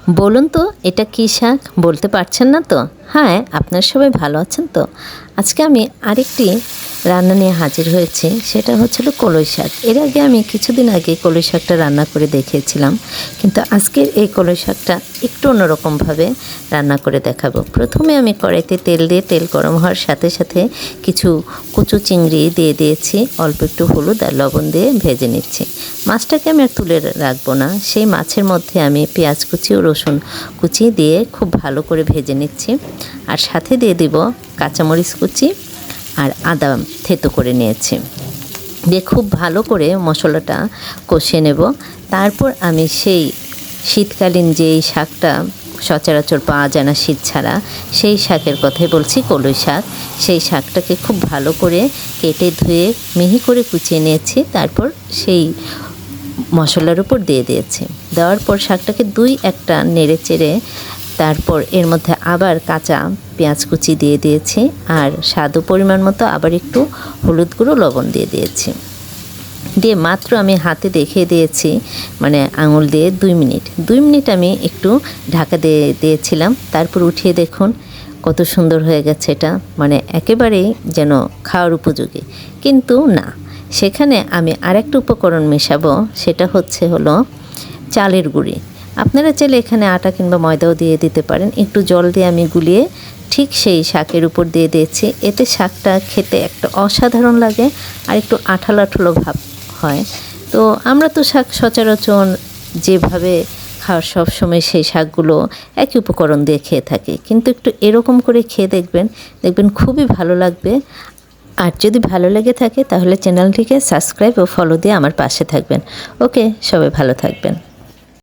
বলুন তো এটা কী শাক বলতে পারছেন না তো? হ্যাঁ, আপনারা সবাই ভালো আছেন তো? আজকে আমি আরেকটি রান্না নিয়ে হাজির হয়েছি, সেটা হচ্ছিল কলই শাক। এর আগে আমি কিছুদিন আগে কলই শাকটা রান্না করে দেখিয়েছিলাম, কিন্তু আজকের এই কলই শাকটা একটু অন্যরকমভাবে রান্না করে দেখাবো। প্রথমে আমি কড়াইতে তেল দিয়ে তেল গরম হওয়ার সাথে সাথে কিছু কচু চিংড়ি দিয়ে দিয়েছি, অল্প একটু হলুদ আর লবণ দিয়ে ভেজে নিচ্ছি। মাছটাকে আমি আর তুলে রাখবো না, সেই মাছের মধ্যে আমি পেঁয়াজ কুচি ও রসুন কুচি দিয়ে খুব ভালো করে ভেজে নিচ্ছি। আর সাথে দিয়ে দিব কাঁচামরিচ কুচি আর আদা থেতো করে নিয়েছি, দিয়ে খুব ভালো করে মশলাটা কষিয়ে নেব। তারপর আমি সেই শীতকালীন যেই শাকটা সচরাচর পাওয়া যায় না শীত ছাড়া, সেই শাকের কথাই বলছি, কলই শাক। সেই শাকটাকে খুব ভালো করে কেটে ধুয়ে মিহি করে কুচিয়ে নিয়েছি। তারপর সেই মশলার উপর দিয়ে দিয়েছি। দেওয়ার পর শাকটাকে একটা নেড়ে চেড়ে তারপর এর মধ্যে আবার কাঁচা পেঁয়াজ কুচি দিয়ে দিয়েছি, আর স্বাদ পরিমাণ মতো আবার একটু হলুদ গুঁড়ো লবণ দিয়ে দিয়েছি। দিয়ে মাত্র আমি হাতে দেখিয়ে দিয়েছি, মানে আঙুল দিয়ে 2 মিনিট আমি একটু ঢাকা দিয়ে দিয়েছিলাম। তারপর উঠিয়ে দেখুন কত সুন্দর হয়ে গেছে এটা, মানে একেবারেই যেন খাওয়ার উপযোগী। কিন্তু না, সেখানে আমি আরেকটা উপকরণ মেশাবো, সেটা হলো চালের গুঁড়ি। আপনারা চাইলে এখানে আটা কিংবা ময়দাও দিয়ে দিতে পারেন। একটু জল দিয়ে আমি গুলিয়ে ঠিক সেই শাকের উপর দিয়ে দিয়েছি। এতে শাকটা খেতে একটা অসাধারণ লাগে, আর একটু আঠালো আঠালো ভাব হয়। তো আমরা তো শাক সচরাচর যেভাবে খাওয়ার সবসময় সেই শাকগুলো একই উপকরণ দিয়ে খেয়ে থাকি, কিন্তু একটু এরকম করে খেয়ে দেখবেন খুবই ভালো লাগবে। আর যদি ভালো লেগে থাকে তাহলে চ্যানেলটিকে সাবস্ক্রাইব ও ফলো দিয়ে আমার পাশে থাকবেন। ওকে, সবাই ভালো থাকবেন।